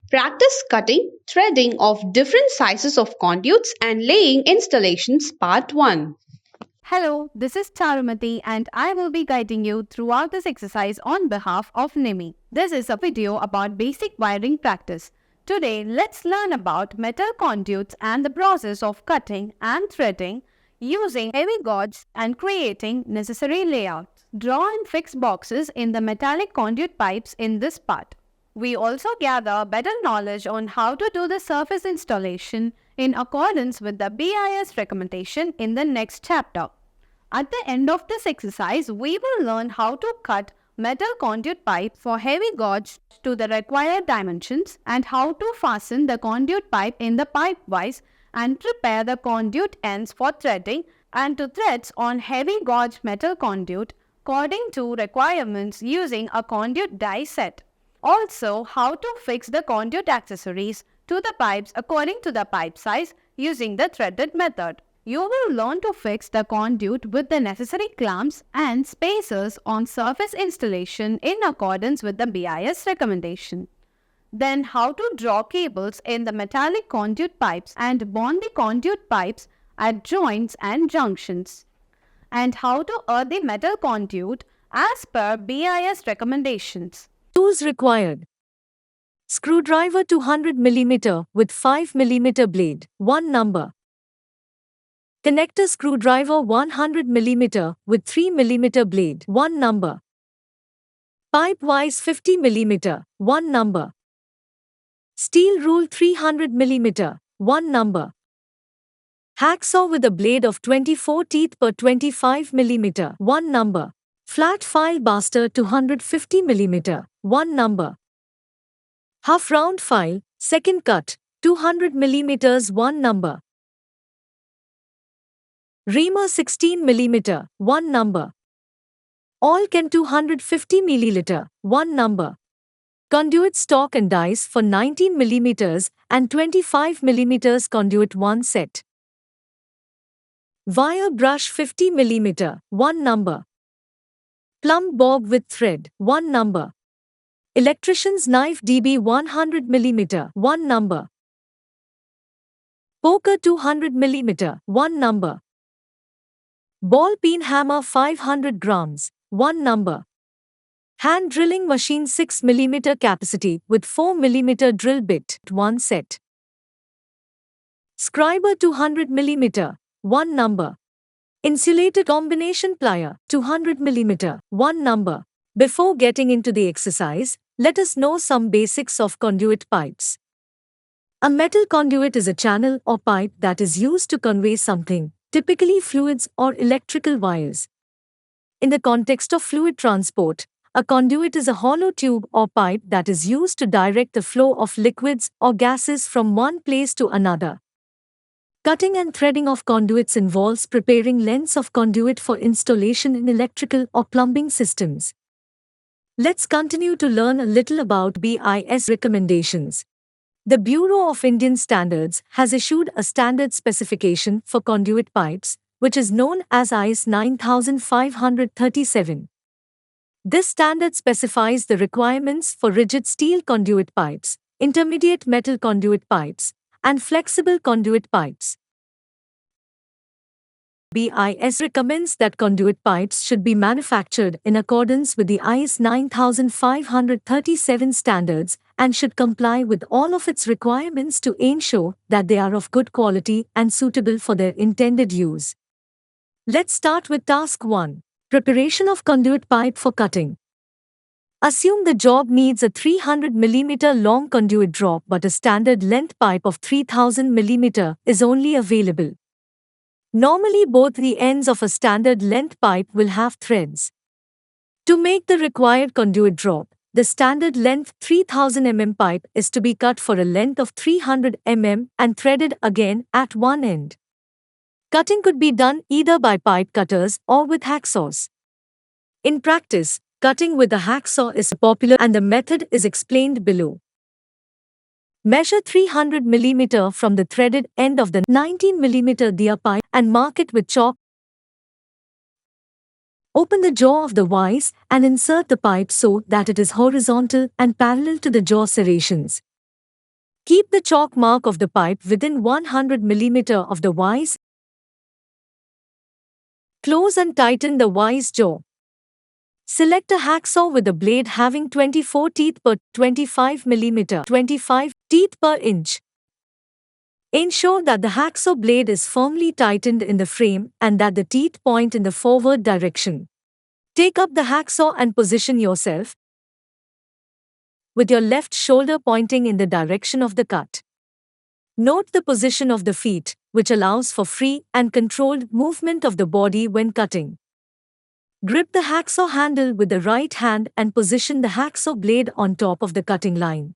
Practice cutting, threading of different sizes of conduits and laying installations part 1. Hello, this is Charumati and I will be guiding you throughout this exercise on behalf of NIMI. This is a video about basic wiring practice. Today, let's learn about metal conduits and the process of cutting and threading using heavy gauge and creating necessary layouts. Draw and fix boxes in the metallic conduit pipes in this part. We also gather better knowledge on how to do the surface installation in accordance with the BIS recommendation in the next chapter. At the end of this exercise, we will learn how to cut metal conduit pipe for heavy gauge to the required dimensions and how to fasten the conduit pipe in the pipe vise and prepare the conduit ends for threading and to threads on heavy gauge metal conduit according to requirements using a conduit die set. Also, how to fix the conduit accessories to the pipes according to the pipe size using the threaded method. You will learn to fix the conduit with the necessary clamps and spacers on surface installation in accordance with the BIS recommendation. Then how to draw cables in the metallic conduit pipes and bond the conduit pipes at joints and junctions. And how to earth the metal conduit as per BIS recommendations. Tools required. Screwdriver 200 mm with 5 mm blade, 1 number. Connector screwdriver 100 mm with 3 mm blade, 1 number. Pipe vise 50 mm, 1 number. Steel rule 300 mm, 1 number. Hacksaw with a blade of 24 teeth per 25 mm, 1 number. Flat file baster 250 mm, 1 number. Half round file, second cut, 200 mm, 1 number. Reamer 16 mm, 1 number. All can 250 ml, 1 number. Conduit stock and dies for 19 mm and 25 mm conduit 1 set. Wire brush 50 mm, 1 number. Plumb bob with thread, 1 number. Electrician's knife DB 100 mm, 1 number. Poker 200 mm, 1 number. Ball peen hammer 500 grams, 1 number. Hand drilling machine 6 mm capacity with 4 mm drill bit, 1 set. Scriber 200 mm, 1 number. Insulated combination plier 200 mm, 1 number. Before getting into the exercise, let us know some basics of conduit pipes. A metal conduit is a channel or pipe that is used to convey something, typically fluids or electrical wires. In the context of fluid transport, a conduit is a hollow tube or pipe that is used to direct the flow of liquids or gases from one place to another. Cutting and threading of conduits involves preparing lengths of conduit for installation in electrical or plumbing systems. Let's continue to learn a little about BIS recommendations. The Bureau of Indian Standards has issued a standard specification for conduit pipes, which is known as IS 9537. This standard specifies the requirements for rigid steel conduit pipes, intermediate metal conduit pipes, and flexible conduit pipes. BIS recommends that conduit pipes should be manufactured in accordance with the IS 9537 standards and should comply with all of its requirements to ensure that they are of good quality and suitable for their intended use. Let's start with Task 1. Preparation of conduit pipe for cutting. Assume the job needs a 300 mm long conduit drop but a standard length pipe of 3000 mm is only available. Normally both the ends of a standard length pipe will have threads. To make the required conduit drop, the standard length 3000 mm pipe is to be cut for a length of 300 mm and threaded again at one end. Cutting could be done either by pipe cutters or with hacksaws. In practice, cutting with a hacksaw is popular and the method is explained below. Measure 300 mm from the threaded end of the 19 mm dia pipe and mark it with chalk. Open the jaw of the vise and insert the pipe so that it is horizontal and parallel to the jaw serrations. Keep the chalk mark of the pipe within 100 mm of the vise. Close and tighten the vise jaw. Select a hacksaw with a blade having 24 teeth per 25 mm, 25 teeth per inch. Ensure that the hacksaw blade is firmly tightened in the frame and that the teeth point in the forward direction. Take up the hacksaw and position yourself with your left shoulder pointing in the direction of the cut. Note the position of the feet, which allows for free and controlled movement of the body when cutting. Grip the hacksaw handle with the right hand and position the hacksaw blade on top of the cutting line.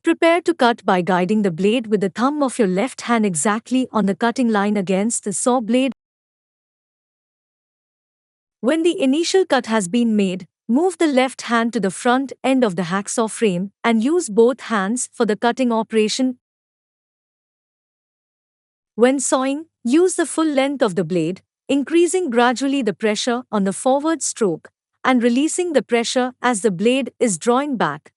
Prepare to cut by guiding the blade with the thumb of your left hand exactly on the cutting line against the saw blade. When the initial cut has been made, move the left hand to the front end of the hacksaw frame and use both hands for the cutting operation. When sawing, use the full length of the blade, increasing gradually the pressure on the forward stroke and releasing the pressure as the blade is drawing back.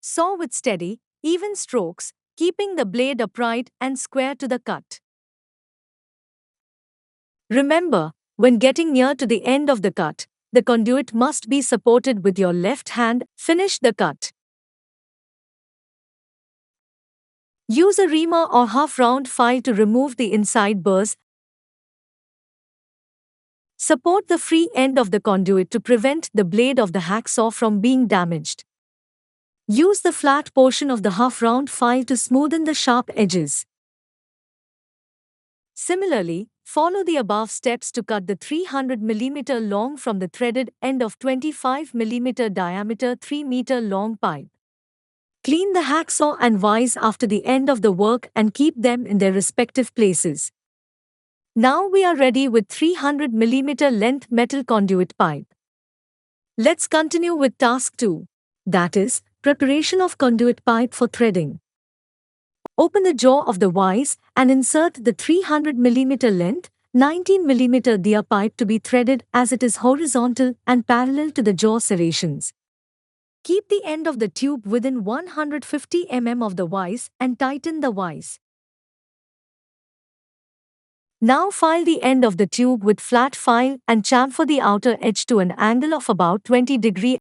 Saw with steady, even strokes, keeping the blade upright and square to the cut. Remember, when getting near to the end of the cut, the conduit must be supported with your left hand. Finish the cut. Use a reamer or half-round file to remove the inside burrs. Support the free end of the conduit to prevent the blade of the hacksaw from being damaged. Use the flat portion of the half-round file to smoothen the sharp edges. Similarly, follow the above steps to cut the 300 mm long from the threaded end of 25 mm diameter 3 meter long pipe. Clean the hacksaw and vise after the end of the work and keep them in their respective places. Now we are ready with 300 mm length metal conduit pipe. Let's continue with task 2. That is, preparation of conduit pipe for threading. Open the jaw of the vise and insert the 300 mm length, 19 mm dia pipe to be threaded as it is horizontal and parallel to the jaw serrations. Keep the end of the tube within 150 mm of the vise and tighten the vise. Now file the end of the tube with flat file and chamfer the outer edge to an angle of about 20 degrees.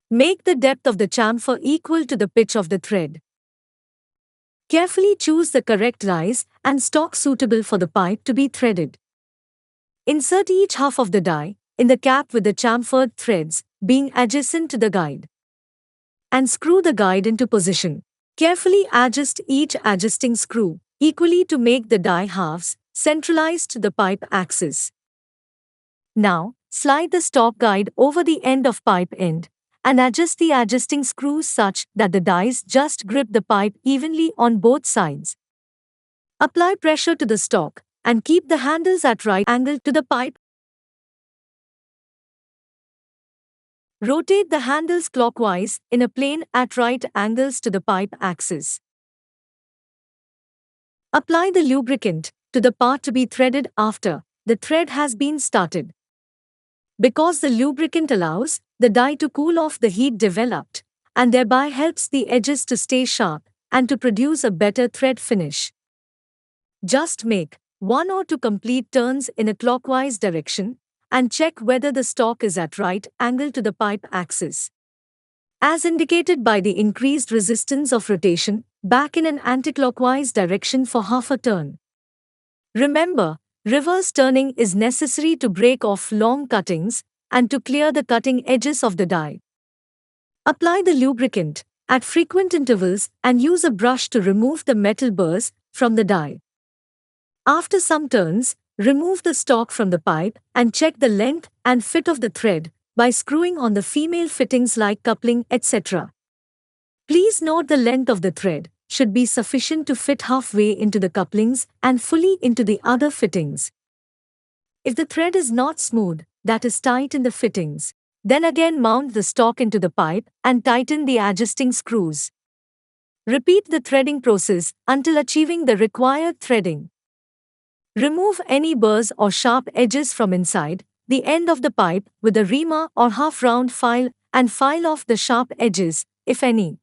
Make the depth of the chamfer equal to the pitch of the thread. Carefully choose the correct dies and stock suitable for the pipe to be threaded. Insert each half of the die in the cap with the chamfered threads being adjacent to the guide. And screw the guide into position. Carefully adjust each adjusting screw equally to make the die halves centralized to the pipe axis. Now, slide the stock guide over the end of pipe end and adjust the adjusting screws such that the dies just grip the pipe evenly on both sides. Apply pressure to the stock and keep the handles at right angle to the pipe. Rotate the handles clockwise in a plane at right angles to the pipe axis. Apply the lubricant to the part to be threaded after the thread has been started. Because the lubricant allows the die to cool off the heat developed and thereby helps the edges to stay sharp and to produce a better thread finish. Just make 1 or 2 complete turns in a clockwise direction and check whether the stock is at right angle to the pipe axis. As indicated by the increased resistance of rotation, back in an anticlockwise direction for half a turn. Remember, reverse turning is necessary to break off long cuttings and to clear the cutting edges of the die. Apply the lubricant at frequent intervals and use a brush to remove the metal burrs from the die. After some turns, remove the stock from the pipe and check the length and fit of the thread by screwing on the female fittings like coupling, etc. Please note the length of the thread should be sufficient to fit halfway into the couplings and fully into the other fittings. If the thread is not smooth, that is tight in the fittings, then again mount the stock into the pipe and tighten the adjusting screws. Repeat the threading process until achieving the required threading. Remove any burrs or sharp edges from inside the end of the pipe with a reamer or half-round file and file off the sharp edges, if any.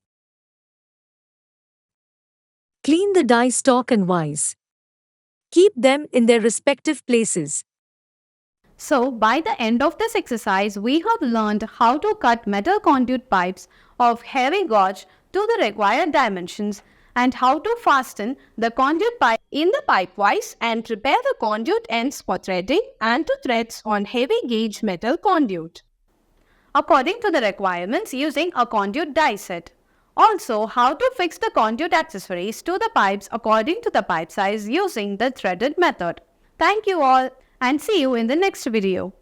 Clean the die stock and vise. Keep them in their respective places. So, by the end of this exercise, we have learned how to cut metal conduit pipes of heavy gauge to the required dimensions and how to fasten the conduit pipe in the pipe vise and prepare the conduit ends for threading and to threads on heavy gauge metal conduit according to the requirements using a conduit die set. Also, how to fix the conduit accessories to the pipes according to the pipe size using the threaded method. Thank you all and see you in the next video.